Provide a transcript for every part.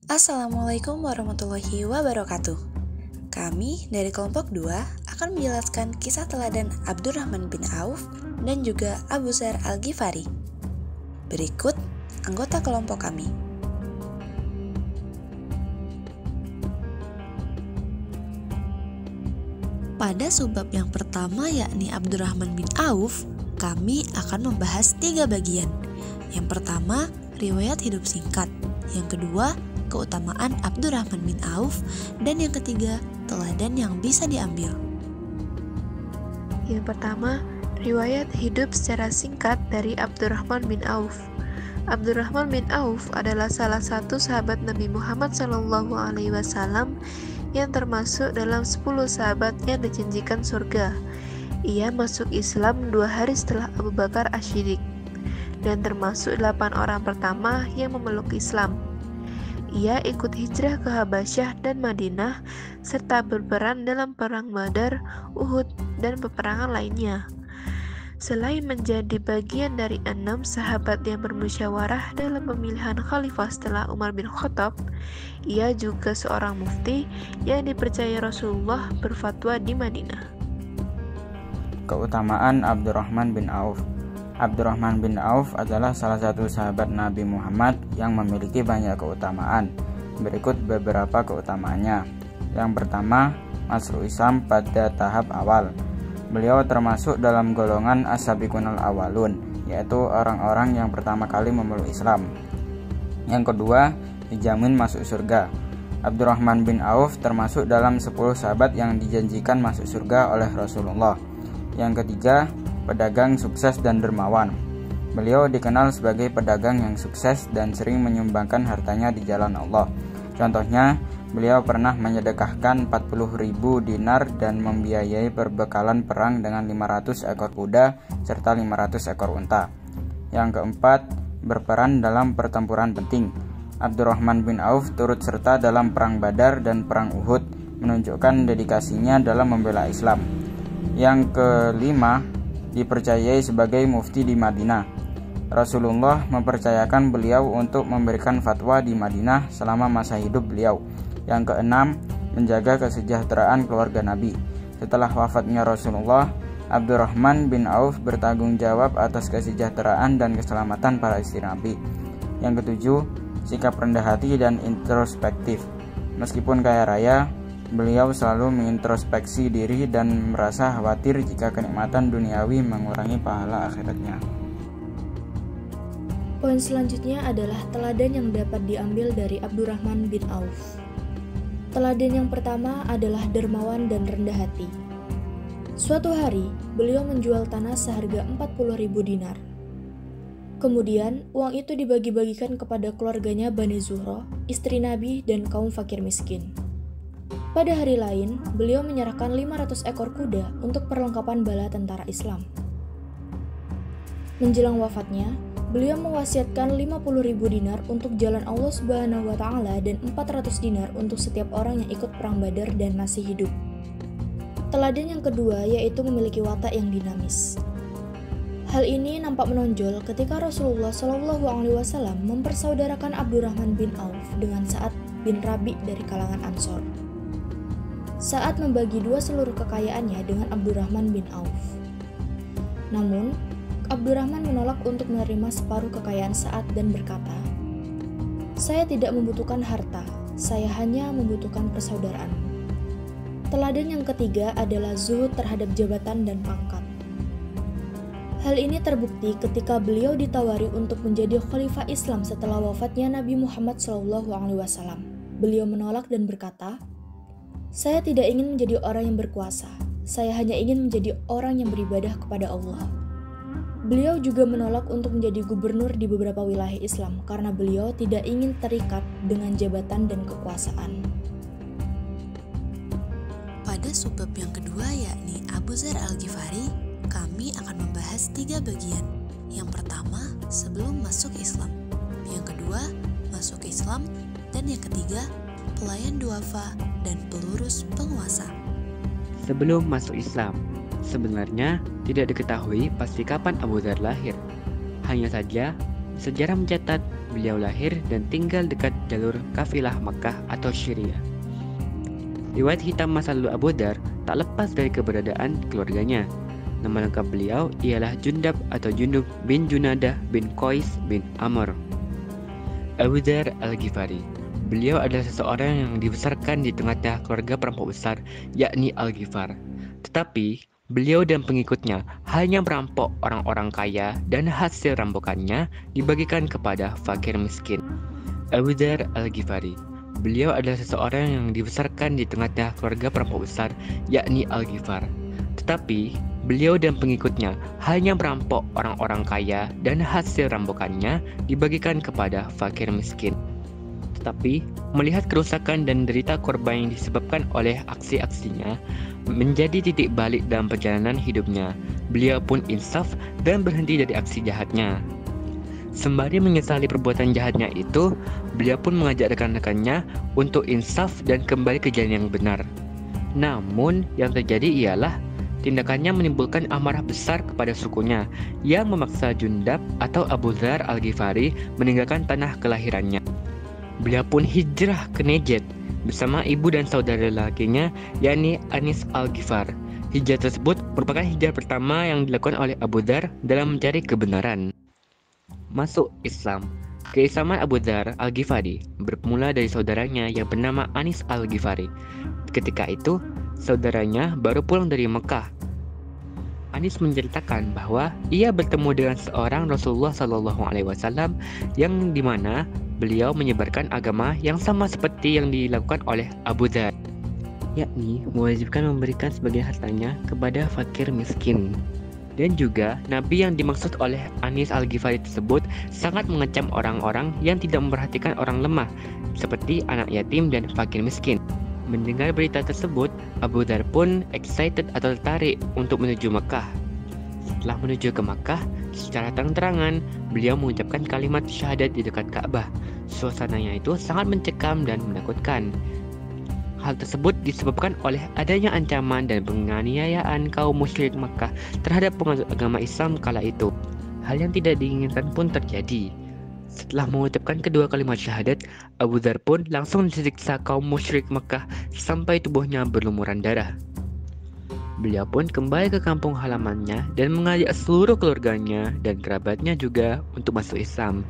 Assalamualaikum warahmatullahi wabarakatuh. Kami dari kelompok 2 akan menjelaskan kisah teladan Abdurrahman bin Auf dan juga Abu Dzar Al-Ghifari. Berikut anggota kelompok kami. Pada subbab yang pertama yakni Abdurrahman bin Auf, kami akan membahas 3 bagian. Yang pertama, riwayat hidup singkat. Yang kedua, keutamaan Abdurrahman bin Auf. Dan yang ketiga, teladan yang bisa diambil. Yang pertama, riwayat hidup secara singkat dari Abdurrahman bin Auf. Abdurrahman bin Auf adalah salah satu sahabat Nabi Muhammad SAW yang termasuk dalam 10 sahabat yang dijanjikan surga. Ia masuk Islam 2 hari setelah Abu Bakar As-Siddiq dan termasuk 8 orang pertama yang memeluk Islam. Ia ikut hijrah ke Habasyah dan Madinah serta berperan dalam perang Badar, Uhud, dan peperangan lainnya. Selain menjadi bagian dari 6 sahabat yang bermusyawarah dalam pemilihan khalifah setelah Umar bin Khattab, ia juga seorang mufti yang dipercaya Rasulullah berfatwa di Madinah. Keutamaan Abdurrahman bin Auf. Abdurrahman bin Auf adalah salah satu sahabat Nabi Muhammad yang memiliki banyak keutamaan. Berikut beberapa keutamaannya. Yang pertama, masuk Islam pada tahap awal. Beliau termasuk dalam golongan as-sabiqunal awalun, yaitu orang-orang yang pertama kali memeluk Islam. Yang kedua, dijamin masuk surga. Abdurrahman bin Auf termasuk dalam 10 sahabat yang dijanjikan masuk surga oleh Rasulullah. Yang ketiga, pedagang sukses dan dermawan. Beliau dikenal sebagai pedagang yang sukses dan sering menyumbangkan hartanya di jalan Allah. Contohnya, beliau pernah menyedekahkan 40.000 dinar dan membiayai perbekalan perang dengan 500 ekor kuda serta 500 ekor unta. Yang keempat, berperan dalam pertempuran penting. Abdurrahman bin Auf turut serta dalam perang Badar dan perang Uhud, menunjukkan dedikasinya dalam membela Islam. Yang kelima, dipercayai sebagai mufti di Madinah. Rasulullah mempercayakan beliau untuk memberikan fatwa di Madinah selama masa hidup beliau. Yang keenam, menjaga kesejahteraan keluarga Nabi. Setelah wafatnya Rasulullah, Abdurrahman bin Auf bertanggung jawab atas kesejahteraan dan keselamatan para istri Nabi. Yang ketujuh, sikap rendah hati dan introspektif. Meskipun kaya raya, beliau selalu mengintrospeksi diri dan merasa khawatir jika kenikmatan duniawi mengurangi pahala akhiratnya. Poin selanjutnya adalah teladan yang dapat diambil dari Abdurrahman bin Auf. Teladan yang pertama adalah dermawan dan rendah hati. Suatu hari, beliau menjual tanah seharga 40.000 dinar. Kemudian, uang itu dibagi-bagikan kepada keluarganya Bani Zuhro, istri Nabi, dan kaum fakir miskin. Pada hari lain, beliau menyerahkan 500 ekor kuda untuk perlengkapan bala tentara Islam. Menjelang wafatnya, beliau mewasiatkan 50.000 dinar untuk jalan Allah Subhanahu wa Ta'ala dan 400 dinar untuk setiap orang yang ikut perang Badar dan masih hidup. Teladan yang kedua yaitu memiliki watak yang dinamis. Hal ini nampak menonjol ketika Rasulullah SAW mempersaudarakan Abdurrahman bin Auf dengan Sa'ad bin Rabi dari kalangan Ansor. Saat membagi 2 seluruh kekayaannya dengan Abdurrahman bin Auf. Namun, Abdurrahman menolak untuk menerima separuh kekayaan Sa'ad dan berkata, "Saya tidak membutuhkan harta, saya hanya membutuhkan persaudaraan." Teladan yang ketiga adalah zuhud terhadap jabatan dan pangkat. Hal ini terbukti ketika beliau ditawari untuk menjadi khalifah Islam setelah wafatnya Nabi Muhammad SAW. Beliau menolak dan berkata, "Saya tidak ingin menjadi orang yang berkuasa, saya hanya ingin menjadi orang yang beribadah kepada Allah." Beliau juga menolak untuk menjadi gubernur di beberapa wilayah Islam karena beliau tidak ingin terikat dengan jabatan dan kekuasaan. Pada subbab yang kedua yakni Abu Dzar Al-Ghifari, kami akan membahas 3 bagian. Yang pertama, sebelum masuk Islam. Yang kedua, masuk Islam. Dan yang ketiga, pelayan duafa dan pelurus penguasa. Sebelum masuk Islam, sebenarnya tidak diketahui pasti kapan Abu Dzar lahir. Hanya saja, sejarah mencatat beliau lahir dan tinggal dekat jalur kafilah Makkah atau Syria. Riwayat hitam masa lalu Abu Dzar tak lepas dari keberadaan keluarganya. Nama lengkap beliau ialah Jundab atau Jundub bin Junadah bin Qais bin Amr. Abu Dzar Al-Ghifari. Beliau adalah seseorang yang dibesarkan di tengah-tengah keluarga perampok besar, yakni Al-Ghifar. Tetapi beliau dan pengikutnya hanya merampok orang-orang kaya dan hasil rampokannya dibagikan kepada fakir miskin. Abu Dzar Al-Ghifari. Beliau adalah seseorang yang dibesarkan di tengah-tengah keluarga perampok besar, yakni Al-Ghifar. Tetapi beliau dan pengikutnya hanya merampok orang-orang kaya dan hasil rampokannya dibagikan kepada fakir miskin. Tetapi melihat kerusakan dan derita korban yang disebabkan oleh aksi-aksinya menjadi titik balik dalam perjalanan hidupnya, beliau pun insaf dan berhenti dari aksi jahatnya. Sembari menyesali perbuatan jahatnya itu, beliau pun mengajak rekan-rekannya untuk insaf dan kembali ke jalan yang benar. Namun, yang terjadi ialah tindakannya menimbulkan amarah besar kepada sukunya yang memaksa Jundab atau Abu Dzar Al-Ghifari meninggalkan tanah kelahirannya. Beliau pun hijrah ke Najd bersama ibu dan saudara lelakinya, yakni Anis Al-Ghifar. Hijrah tersebut merupakan hijrah pertama yang dilakukan oleh Abu Dzar dalam mencari kebenaran. Masuk Islam. Keislaman Abu Dzar Al-Ghifari bermula dari saudaranya yang bernama Anis Al-Ghifari. Ketika itu, saudaranya baru pulang dari Mekah. Anis menceritakan bahwa ia bertemu dengan seorang Rasulullah SAW yang dimana beliau menyebarkan agama yang sama seperti yang dilakukan oleh Abu Dzar, yakni mewajibkan memberikan sebagian hartanya kepada fakir miskin. Dan juga Nabi yang dimaksud oleh Anis Al-Ghifari tersebut sangat mengecam orang-orang yang tidak memperhatikan orang lemah seperti anak yatim dan fakir miskin. Mendengar berita tersebut, Abu Dzar pun excited atau tertarik untuk menuju Makkah. Setelah menuju ke Makkah, secara terang-terangan beliau mengucapkan kalimat syahadat di dekat Ka'bah. Suasananya itu sangat mencekam dan menakutkan. Hal tersebut disebabkan oleh adanya ancaman dan penganiayaan kaum musyrik Makkah terhadap penganut agama Islam kala itu. Hal yang tidak diinginkan pun terjadi. Setelah mengucapkan kedua kalimat syahadat, Abu Dzar pun langsung disiksa kaum musyrik Makkah sampai tubuhnya berlumuran darah. Beliau pun kembali ke kampung halamannya dan mengajak seluruh keluarganya dan kerabatnya juga untuk masuk Islam.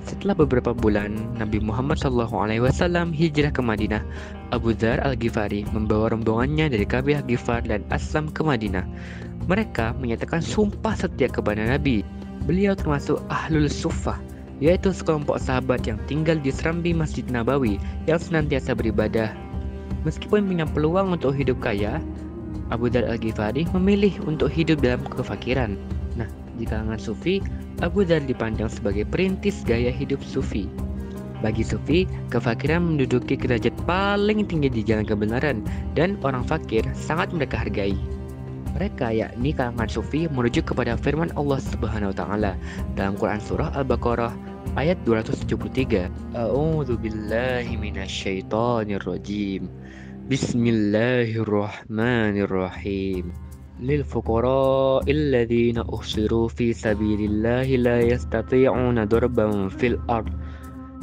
Setelah beberapa bulan, Nabi Muhammad SAW hijrah ke Madinah. Abu Dzar Al-Ghifari membawa rombongannya dari kabilah Ghifar dan Aslam ke Madinah. Mereka menyatakan sumpah setia kepada Nabi. Beliau termasuk Ahlul Suffah, yaitu sekelompok sahabat yang tinggal di serambi Masjid Nabawi yang senantiasa beribadah. Meskipun punya peluang untuk hidup kaya, Abu Dzar Al-Ghifari memilih untuk hidup dalam kefakiran. Nah, di kalangan Sufi, Abu Dzar dipandang sebagai perintis gaya hidup Sufi. Bagi Sufi, kefakiran menduduki derajat paling tinggi di jalan kebenaran dan orang fakir sangat mereka hargai. Mereka yakni kalangan Sufi merujuk kepada firman Allah Subhanahu wa taala dalam Quran surah Al-Baqarah ayat 273. A'udzu billahi minasyaitonir rajim. Bismillahirrahmanirrahim. Lil fuqara'il ladzina uhsiru fi sabilillahi la yastati'una darban fil ard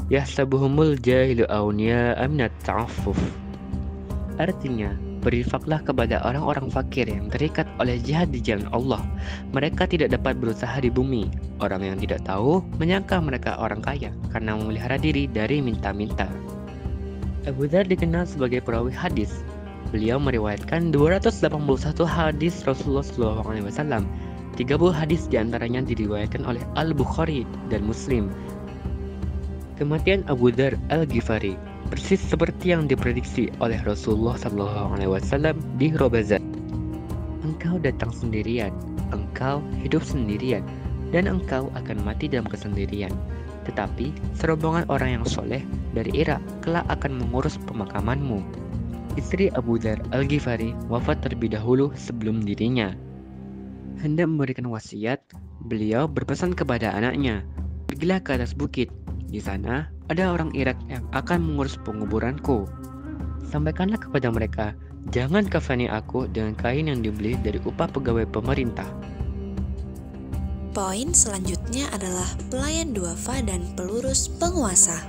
yahsabuhumul jahilu awniya'a minat ta'affuf. Artinya, berinfaklah kepada orang-orang fakir yang terikat oleh jihad di jalan Allah. Mereka tidak dapat berusaha di bumi. Orang yang tidak tahu menyangka mereka orang kaya karena memelihara diri dari minta-minta. Abu Dzar dikenal sebagai perawi hadis. Beliau meriwayatkan 281 hadis Rasulullah SAW. 30 hadis diantaranya diriwayatkan oleh Al-Bukhari dan Muslim. Kematian Abu Dzar Al-Ghifari persis seperti yang diprediksi oleh Rasulullah SAW di Robazat. Engkau datang sendirian, engkau hidup sendirian, dan engkau akan mati dalam kesendirian. Tetapi serombongan orang yang soleh dari Irak kelak akan mengurus pemakamanmu. Istri Abu Dzar Al-Ghifari wafat terlebih dahulu sebelum dirinya. Hendak memberikan wasiat, beliau berpesan kepada anaknya, "Pergilah ke atas bukit. Di sana ada orang Irak yang akan mengurus penguburanku. Sampaikanlah kepada mereka, jangan kafani aku dengan kain yang dibeli dari upah pegawai pemerintah." Poin selanjutnya adalah pelayan duafa dan pelurus penguasa.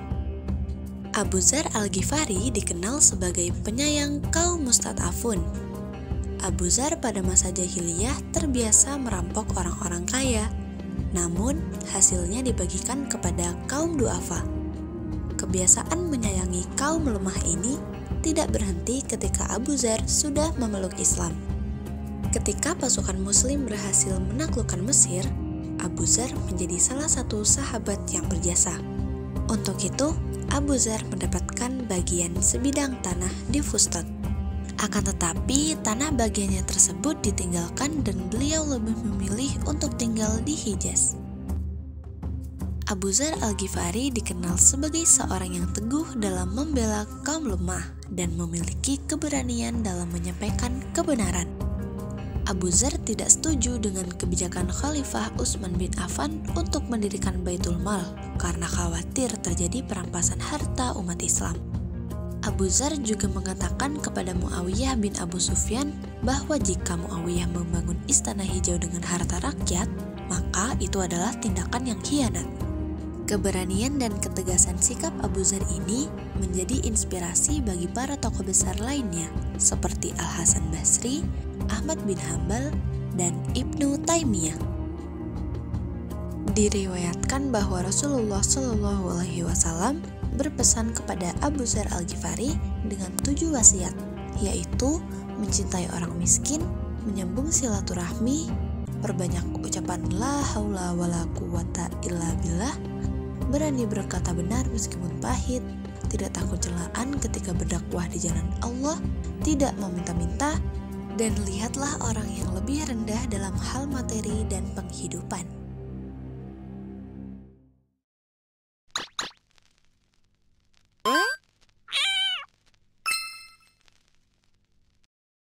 Abu Dzar Al-Ghifari dikenal sebagai penyayang kaum mustad'afun. Abu Dzar pada masa jahiliyah terbiasa merampok orang-orang kaya, namun hasilnya dibagikan kepada kaum duafa. Kebiasaan menyayangi kaum lemah ini tidak berhenti ketika Abu Dzar sudah memeluk Islam. Ketika pasukan Muslim berhasil menaklukkan Mesir, Abu Dzar menjadi salah satu sahabat yang berjasa. Untuk itu, Abu Dzar mendapatkan bagian sebidang tanah di Fustat. Akan tetapi, tanah bagiannya tersebut ditinggalkan dan beliau lebih memilih untuk tinggal di Hijaz. Abu Dzar Al-Ghifari dikenal sebagai seorang yang teguh dalam membela kaum lemah dan memiliki keberanian dalam menyampaikan kebenaran. Abu Dzar tidak setuju dengan kebijakan Khalifah Utsman bin Affan untuk mendirikan Baitul Mal karena khawatir terjadi perampasan harta umat Islam. Abu Dzar juga mengatakan kepada Muawiyah bin Abu Sufyan bahwa jika Muawiyah membangun istana hijau dengan harta rakyat, maka itu adalah tindakan yang khianat. Keberanian dan ketegasan sikap Abu Dzar ini menjadi inspirasi bagi para tokoh besar lainnya seperti Al-Hasan Basri, Ahmad bin Hambal, dan Ibnu Taimiyah. Diriwayatkan bahwa Rasulullah SAW berpesan kepada Abu Dzar Al-Ghifari dengan 7 wasiat, yaitu mencintai orang miskin, menyambung silaturahmi, perbanyak ucapan la haula wala quwata illa billah, berani berkata benar meskipun pahit, tidak takut celaan ketika berdakwah di jalan Allah, tidak meminta-minta, dan lihatlah orang yang lebih rendah dalam hal materi dan pengkhianatan